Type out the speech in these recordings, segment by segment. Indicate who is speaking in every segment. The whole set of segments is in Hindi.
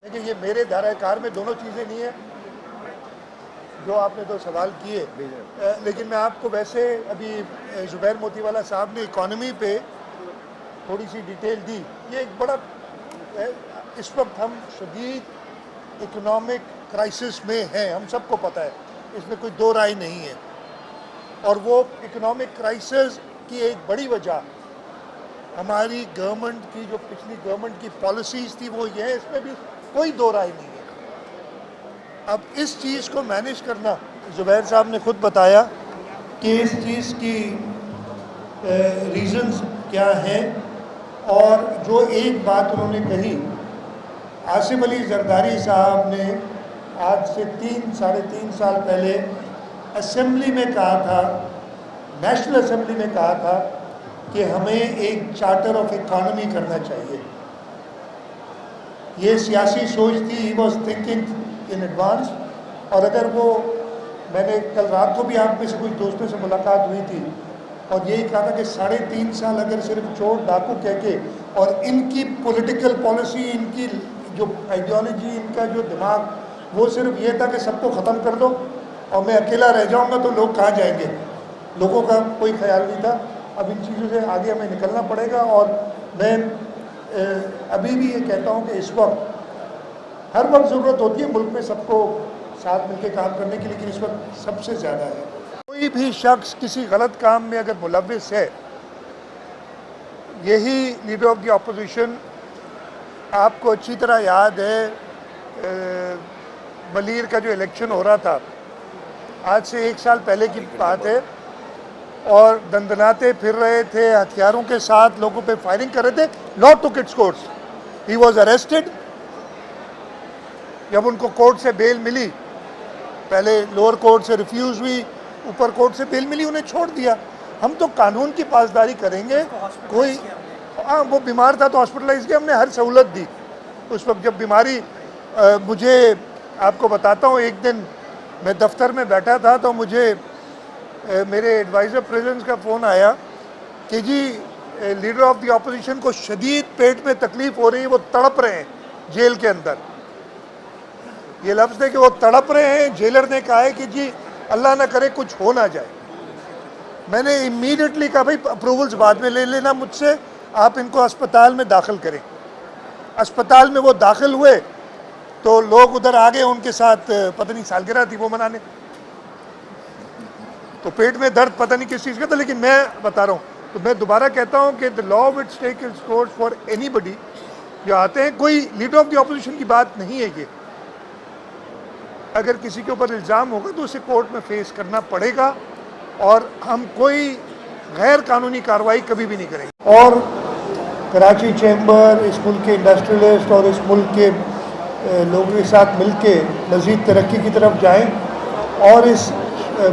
Speaker 1: देखिए, ये मेरे धाराकार में दोनों चीज़ें नहीं है जो आपने तो सवाल किए, लेकिन मैं आपको वैसे अभी ज़ुबैर मोतीवाला साहब ने इकॉनमी पे थोड़ी सी डिटेल दी। ये एक बड़ा इस वक्त हम शदीद इकोनॉमिक क्राइसिस में हैं, हम सबको पता है, इसमें कोई दो राय नहीं है। और वो इकोनॉमिक क्राइसिस की एक बड़ी वजह हमारी गवर्नमेंट की, जो पिछली गवर्नमेंट की पॉलिसीज़ थी वो ये है, इसमें भी कोई दो राय नहीं है। अब इस चीज़ को मैनेज करना, ज़ुबैर साहब ने खुद बताया कि इस चीज़ की रीज़न्स क्या हैं, और जो एक बात उन्होंने कही, आसिफ अली जरदारी साहब ने आज से 3-3.5 साल पहले असेंबली में कहा था, नेशनल असेंबली में कहा था कि हमें एक चार्टर ऑफ इकॉनमी करना चाहिए। ये सियासी सोच थी, he was thinking in advance. और अगर वो, मैंने कल रात को भी आप में से कुछ दोस्तों से मुलाकात हुई थी और यही कहा था कि 3.5 साल अगर सिर्फ चोर डाकू कह के, और इनकी पॉलिटिकल पॉलिसी, इनकी जो आइडियोलॉजी, इनका जो दिमाग, वो सिर्फ ये था कि सबको ख़त्म कर दो और मैं अकेला रह जाऊंगा तो लोग कहाँ जाएंगे। लोगों का कोई ख्याल नहीं था। अब इन चीज़ों से आगे हमें निकलना पड़ेगा। और मैं अभी भी ये कहता हूँ कि इस वक्त हर वक्त ज़रूरत होती है मुल्क में सबको साथ मिलकर काम करने की, लेकिन इस वक्त सबसे ज़्यादा है। कोई भी शख्स किसी गलत काम में अगर मुलव्विस है, यही लीडर ऑफ द अपोजिशन, आपको अच्छी तरह याद है मलीर का जो इलेक्शन हो रहा था, आज से 1 साल पहले की बात है, और दंदनाते फिर रहे थे, हथियारों के साथ लोगों पे फायरिंग कर रहे थे। Law took its course, he was arrested. जब उनको कोर्ट से बेल मिली, पहले लोअर कोर्ट से रिफ्यूज़ हुई, ऊपर कोर्ट से बेल मिली, उन्हें छोड़ दिया। हम तो कानून की पासदारी करेंगे। कोई, हाँ, वो बीमार था तो हॉस्पिटलाइज किया, हमने हर सहूलत दी उस वक्त जब बीमारी। मुझे आपको बताता हूँ, एक दिन मैं दफ्तर में बैठा था तो मुझे मेरे एडवाइज़र प्रेजेंस का फ़ोन आया कि जी लीडर ऑफ द अपोजिशन को शदीद पेट में तकलीफ़ हो रही है, वो तड़प रहे हैं जेल के अंदर। ये लफ्ज़ है कि वो तड़प रहे हैं। जेलर ने कहा है कि जी अल्लाह ना करे कुछ हो ना जाए। मैंने इमीडिएटली कहा, भाई अप्रूवल्स बाद में ले लेना मुझसे, आप इनको अस्पताल में दाखिल करें। अस्पताल में वो दाखिल हुए तो लोग उधर आ गए उनके साथ, पता नहीं सालगिरह थी वो मनाने, तो पेट में दर्द पता नहीं किस चीज़ का था। लेकिन मैं बता रहा हूँ, तो मैं दोबारा कहता हूँ कि the law will take its course for anybody जो आते हैं। कोई लीडर ऑफ द अपोजिशन की बात नहीं है ये। अगर किसी के ऊपर इल्ज़ाम होगा तो उसे कोर्ट में फेस करना पड़ेगा, और हम कोई गैर कानूनी कार्रवाई कभी भी नहीं करेंगे। और कराची चैम्बर इस मुल्क के इंडस्ट्रियलिस्ट और इस मुल्क के लोगों के साथ मिल के मज़ीद तरक्की की तरफ जाएँ और इस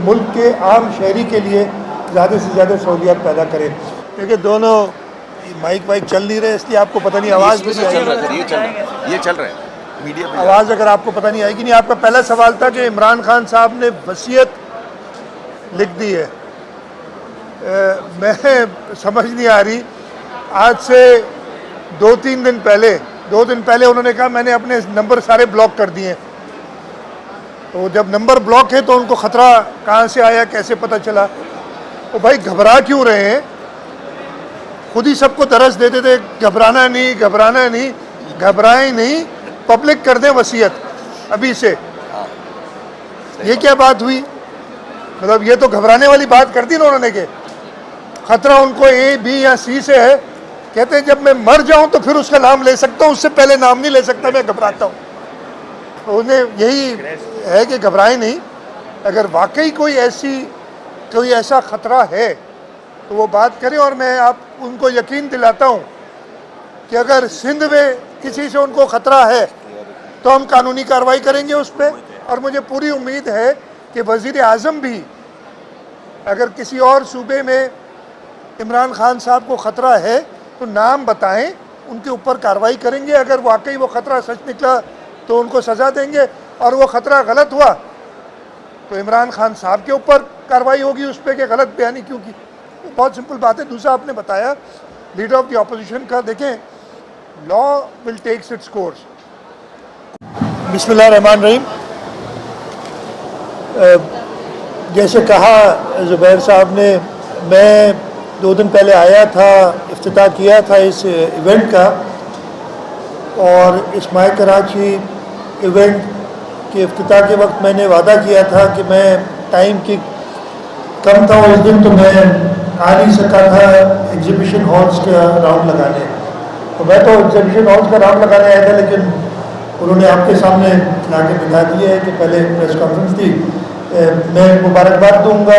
Speaker 1: मुल्क के आम शहरी के लिए ज़्यादा से ज़्यादा सहूलियत पैदा करें। देखिए, दोनों माइक वाइक चल नहीं रहे, इसलिए आपको पता नहीं आवाज़ भी नहीं आएगी।
Speaker 2: ये चल रहा है मीडिया पे
Speaker 1: आवाज़ अगर आपको पता नहीं आएगी। नहीं, आपका पहला सवाल था कि इमरान खान साहब ने वसीयत लिख दी है। मैं समझ नहीं आ रही। आज से 2 दिन पहले उन्होंने कहा मैंने अपने नंबर सारे ब्लॉक कर दिए। तो जब नंबर ब्लॉक है तो उनको ख़तरा कहाँ से आया, कैसे पता चला? तो भाई घबरा क्यों रहे हैं? खुद ही सबको दरस देते थे घबराना नहीं, घबराएं नहीं, पब्लिक कर दें वसीयत अभी से। ये क्या बात हुई? मतलब ये तो घबराने वाली बात कर दी ना उन्होंने के ख़तरा उनको A, B या C से है। कहते हैं जब मैं मर जाऊं तो फिर उसका नाम ले सकता हूं, उससे पहले नाम नहीं ले सकता, मैं घबराता हूं। तो उन्हें यही है कि घबराएं नहीं। अगर वाकई कोई ऐसा ख़तरा है तो वो बात करें, और मैं आप उनको यकीन दिलाता हूं कि अगर सिंध में किसी से उनको ख़तरा है तो हम कानूनी कार्रवाई करेंगे उस पर। और मुझे पूरी उम्मीद है कि वज़ीर आज़म भी अगर किसी और सूबे में इमरान खान साहब को ख़तरा है तो नाम बताएं, उनके ऊपर कार्रवाई करेंगे। अगर वाकई वो ख़तरा सच निकला तो उनको सज़ा देंगे, और वो ख़तरा गलत हुआ तो इमरान खान साहब के ऊपर कार्रवाई होगी उस पर कि गलत बयानी क्यों की। बहुत सिंपल बात है। दूसरा आपने बताया लीडर ऑफ द अपोजिशन का, देखें law will takes its course. बिस्मिल्लाहिर्रहमानिर्रहीम। जैसे कहा ज़ुबैर साहब ने, मैं 2 दिन पहले आया था, इफ्तिताह किया था इस इवेंट का, और इस माय कराची इवेंट के इफ्तिताह के वक्त मैंने वादा किया था कि मैं टाइम की कम था उस दिन, तो मैं आ नहीं सका था एग्जीबिशन हॉल्स का राउंड लगाने। तो मैं तो एग्जीबिशन हॉल्स का राउंड लगाने आया था, लेकिन उन्होंने आपके सामने ला के बिठा दिया है कि पहले प्रेस कॉन्फ्रेंस थी। मैं मुबारकबाद दूंगा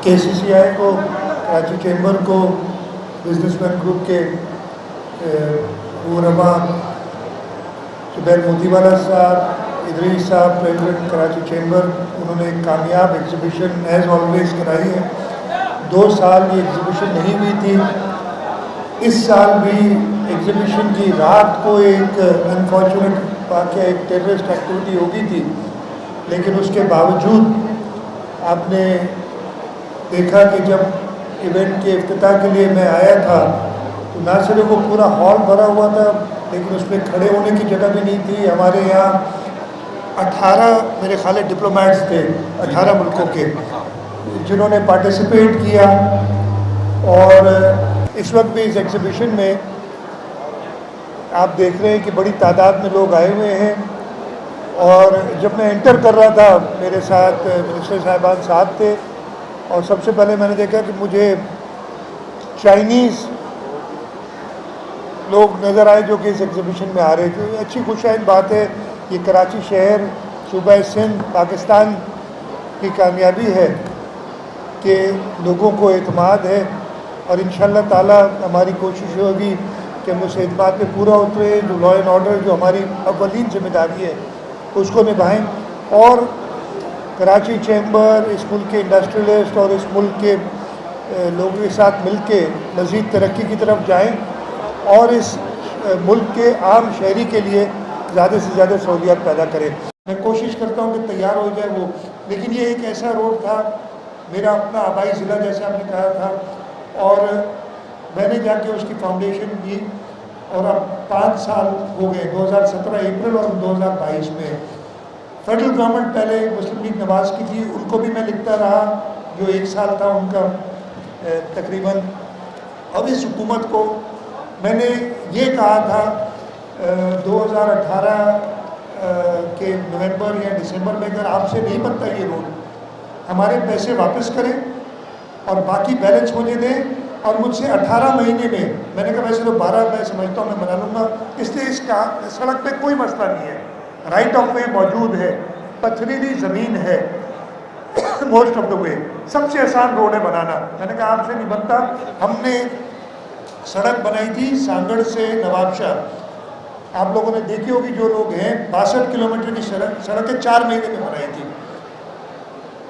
Speaker 1: KCCI को, कराची चैम्बर को, बिजनेसमैन ग्रुप के रहनुमा ज़ुबैर मोतीवाला साहब, इदरीस साहब, प्रेसिडेंट कराची चैम्बर। उन्होंने एक कामयाब एग्जीबिशन एज़ ऑलवेज कराई है। 2 साल ये एग्जीबिशन नहीं हुई थी। इस साल भी एग्जीबिशन की रात को एक अनफॉर्चुनेट वाक़या, एक टेररिस्ट एक्टिविटी हो गई थी, लेकिन उसके बावजूद आपने देखा कि जब इवेंट के इफ्तिताह के लिए मैं आया था तो ना सिर्फ वो पूरा हॉल भरा हुआ था, लेकिन उसमें खड़े होने की जगह भी नहीं थी। हमारे यहाँ 18 मेरे ख्याल है डिप्लोमेट्स थे, 18 मुल्कों के, जिन्होंने पार्टिसिपेट किया। और इस वक्त भी इस एग्जीबिशन में आप देख रहे हैं कि बड़ी तादाद में लोग आए हुए हैं। और जब मैं एंटर कर रहा था, मेरे साथ मिनिस्टर साहिबान साहब थे, और सबसे पहले मैंने देखा कि मुझे चाइनीज़ लोग नज़र आए जो कि इस एग्जीबिशन में आ रहे थे। अच्छी खुशाइन बात है। ये कराची शहर, सूबा सिंध, पाकिस्तान की कामयाबी है कि लोगों को एतमाद है, और इंशाअल्लाह ताला हमारी कोशिश होगी कि हम उस एतमाद पे पूरा उतरे। जो लॉ एंड ऑर्डर, जो हमारी अव्वलीन जिम्मेदारी है, उसको निभाएं, और कराची चैम्बर इस मुल्क के इंडस्ट्रियलिस्ट और इस मुल्क के लोगों के साथ मिल के मज़ीद तरक्की की तरफ जाएँ, और इस मुल्क के आम शहरी के लिए ज़्यादा से ज़्यादा सहूलियत पैदा करें। मैं कोशिश करता हूँ कि तैयार हो जाए वो, लेकिन ये एक ऐसा रोड था, मेरा अपना आबाई ज़िला जैसे आपने कहा था, और मैंने जाके उसकी फाउंडेशन की, और अब 5 साल हो गए, 2017 अप्रैल और 2022 में। फेडरल गवर्नमेंट पहले मुस्लिम लीग नवाज़ की थी, उनको भी मैं लिखता रहा, जो 1 साल था उनका तकरीबन। अब इस हुकूमत को मैंने ये कहा था 2018 के नवंबर या दिसंबर में, अगर आपसे नहीं बनता ये रोड, हमारे पैसे वापस करें और बाकी बैलेंस मुझे दें, और मुझसे 18 महीने में, मैंने कहा वैसे तो 12 मैं समझता हूँ मैं बना लूँगा, इसलिए इसका सड़क पे कोई मसला नहीं है, राइट ऑफ वे मौजूद है, पथरीली ज़मीन है मोस्ट ऑफ द वे, सबसे आसान रोड है बनाना। मैंने कहा आपसे नहीं बनता। हमने सड़क बनाई थी सांगड़ से नवाबशाह, आप लोगों ने देखी होगी जो लोग हैं, 62 किलोमीटर की सड़कें 4 महीने में बनाई थी।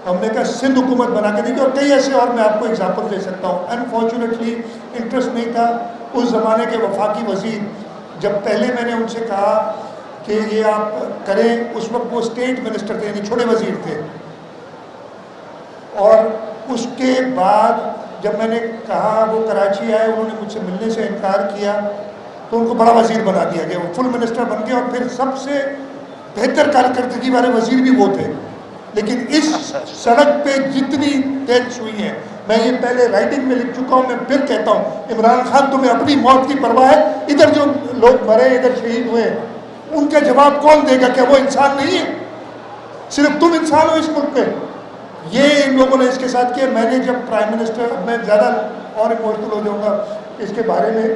Speaker 1: हमने कहा सिंध हुकूमत बना के दी, और कई ऐसे और मैं आपको एग्जांपल दे सकता हूँ। अनफॉर्चुनेटली इंटरेस्ट नहीं था उस ज़माने के वफाकी वज़ीर, जब पहले मैंने उनसे कहा कि ये आप करें, उस वक्त वो स्टेट मिनिस्टर थे, यानी छोटे वज़ीर थे। और उसके बाद जब मैंने कहा, वो कराची आए, उन्होंने मुझसे मिलने से इनकार किया, तो उनको बड़ा वज़ीर बना दिया गया, वो फुल मिनिस्टर बन गए, और फिर सबसे बेहतर कारकर्दगी वाले वज़ीर भी वो थे। लेकिन इस सड़क पे जितनी डेथ्स हुई हैं, मैं ये पहले राइटिंग में लिख चुका हूँ, मैं फिर कहता हूँ, इमरान खान तुम्हें अपनी मौत की परवाह है? इधर जो लोग मरे, इधर शहीद हुए, उनका जवाब कौन देगा? क्या वो इंसान नहीं है? सिर्फ तुम इंसान हो इस मुल्क में। ये इन लोगों ने इसके साथ किया। मैंने जब प्राइम मिनिस्टर, मैं ज़्यादा और इमोशनल हो जाऊँगा इसके बारे में,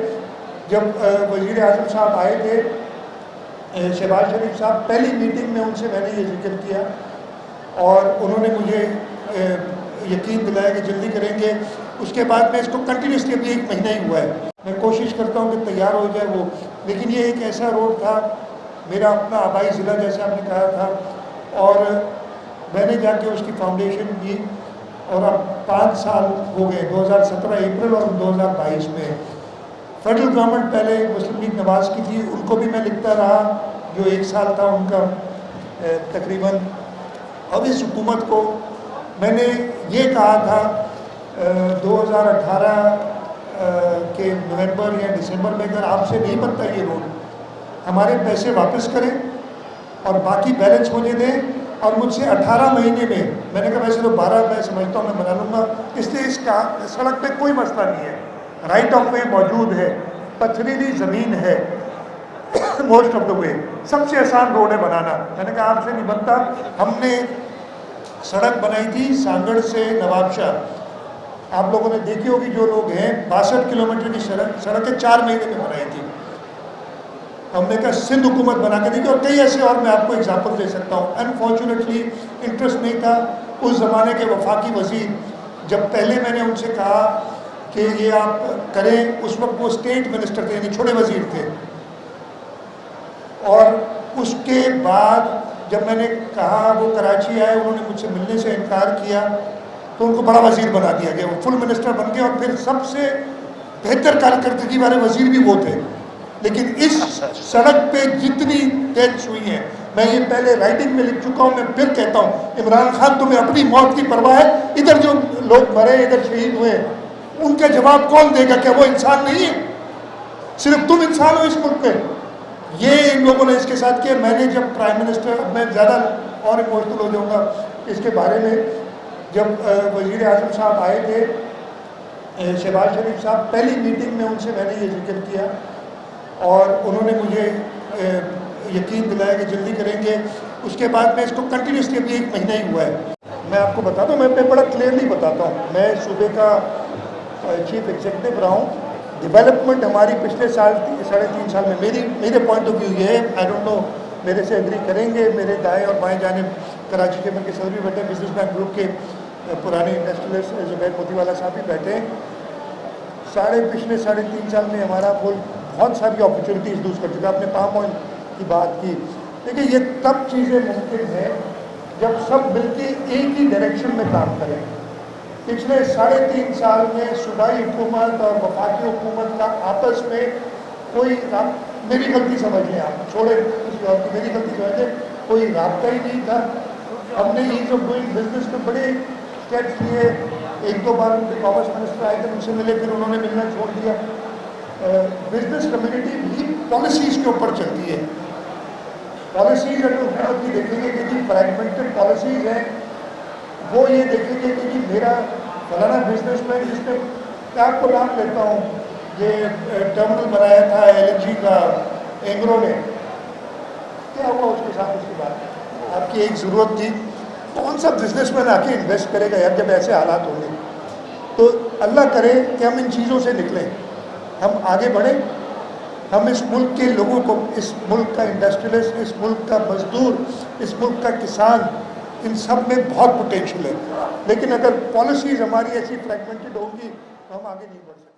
Speaker 1: जब वज़ीर आज़म साहब आए थे, शहबाज शरीफ साहब, पहली मीटिंग में उनसे मैंने ये जिक्र किया, और उन्होंने मुझे यकीन दिलाया कि जल्दी करेंगे। उसके बाद मैं इसको कंटिन्यूसली, अभी 1 महीना ही हुआ है, मैं कोशिश करता हूँ कि तैयार हो जाए वो, लेकिन ये एक ऐसा रोड था, मेरा अपना आबाई ज़िला जैसे आपने कहा था, और मैंने जाके उसकी फाउंडेशन की, और अब 5 साल हो गए, 2017 अप्रैल और 2022 में। फेडरल गवर्नमेंट पहले मुस्लिम लीग नवाज़ की थी, उनको भी मैं लिखता रहा, जो 1 साल था उनका तकरीबन। अब इस हुकूमत को मैंने ये कहा था 2018 के नवंबर या दिसंबर में, अगर आपसे नहीं बनता ये रोड, हमारे पैसे वापस करें और बाकी बैलेंस मुझे दें, और मुझसे 18 महीने में, मैंने कहा वैसे तो 12 मैं समझता हूँ मैं बना लूँगा, इसलिए इसका सड़क पे कोई मसला नहीं है, राइट ऑफ वे मौजूद है, पथरीली ज़मीन है मोस्ट ऑफ द वे, सबसे आसान रोड है बनाना। मैंने कहा आपसे नहीं बनता। हमने सड़क बनाई थी सांगड़ से नवाबशाह, आप लोगों ने देखी होगी जो लोग हैं, 62 किलोमीटर की सड़कें 4 महीने में बनाई थी। हमने कहा सिंध हुकूमत बना के देखी, और कई ऐसे और मैं आपको एग्जाम्पल दे सकता हूँ। अनफॉर्चुनेटली इंटरेस्ट नहीं था उस ज़माने के वफाकी वज़ीर, जब पहले मैंने उनसे कहा कि ये आप करें, उस वक्त वो स्टेट मिनिस्टर थे, यानी छोटे वज़ीर थे, और उसके बाद जब मैंने कहा वो कराची आए, उन्होंने मुझसे मिलने से इनकार किया, तो उनको बड़ा वज़ीर बना दिया गया, वो फुल मिनिस्टर बन गए, और फिर सबसे बेहतर कारकर्दगी वाले वज़ीर भी वो थे। लेकिन इस सड़क पे जितनी डेथ्स हुई हैं, मैं ये पहले राइटिंग में लिख चुका हूँ, मैं फिर कहता हूँ, इमरान खान तुम्हें अपनी मौत की परवाह है? इधर जो लोग मरे, इधर शहीद हुए, उनका जवाब कौन देगा? क्या वो इंसान नहीं है? सिर्फ तुम इंसान हो इस मुल्क में। ये इन लोगों ने इसके साथ किया। मैंने जब प्राइम मिनिस्टर, अब मैं ज़्यादा और इमोशनल हो जाऊँगा इसके बारे में, जब वज़ीर आज़म साहब आए थे, शहबाज शरीफ साहब, पहली मीटिंग में उनसे मैंने ये जिक्र किया, और उन्होंने मुझे यकीन दिलाया कि जल्दी करेंगे। उसके बाद मैं इसको कंटिन्यूसली, अभी 1 महीना ही हुआ है, मैं आपको बताता हूँ, मैं बड़ा क्लियरली बताता हूँ। मैं सूबे का चीफ एग्जीक्यूटिव रहा हूँ। डेवलपमेंट हमारी पिछले साल 3.5 साल में, मेरे पॉइंट ऑफ व्यू ये है, आई डोंट नो मेरे से एग्री करेंगे, मेरे दाएं और बाएं जानिब कराची के के सदर भी बैठे, बिजनेस बैंक ग्रुप के पुराने इंडस्ट्रियलिस्ट जुबैर मोतीवाला साहब भी बैठे हैं। पिछले 3.5 साल में हमारा मुल्क बहुत सारी अपॉर्चुनिटीज़ लूज़ कर चुका है। आपने पाम ऑयल की बात की, देखिए ये तब चीज़ें मुमकिन हैं जब सब मिलकर एक ही डायरेक्शन में काम करें। पिछले 3.5 साल में सूबाई हुकूमत और वफाकी हुकूमत का आपस में कोई, मेरी गलती समझ लें आप, छोड़े किसी और की, मेरी गलती समझ लें, कोई राब्ता ही नहीं था। हमने ईज़ ऑफ डूइंग बिजनेस में बड़े स्टेप्स लिए। 1-2 बार उनके कॉमर्स मिनिस्टर आए थे, उनसे मिले, फिर उन्होंने मिलना छोड़ दिया। बिजनेस कम्युनिटी भी पॉलिसीज़ के ऊपर चलती है। पॉलिसीज़ अगर हुकूमत की देखेंगे कि जी फ्रैगमेंटेड पॉलिसीज़ हैं, वो ये देखेंगे कि जी मेरा फलाना बिजनेसमैन, जिसने मैं आपको नाम लेता हूँ, ये टर्मिनल बनाया था LNG का एंग्रो ने, क्या हुआ उसके साथ? उसके बाद आपकी एक ज़रूरत थी, कौन सा बिजनेसमैन आके इन्वेस्ट करेगा यार जब ऐसे हालात होंगे? तो अल्लाह करे कि हम इन चीज़ों से निकलें, हम आगे बढ़ें, हम इस मुल्क के लोगों को, इस मुल्क का इंडस्ट्रियलिस्ट, इस मुल्क का मजदूर, इस मुल्क का किसान, इन सब में बहुत पोटेंशियल है। लेकिन अगर पॉलिसीज़ हमारी ऐसी फ्रैगमेंटेड होंगी तो हम आगे नहीं बढ़ सकते।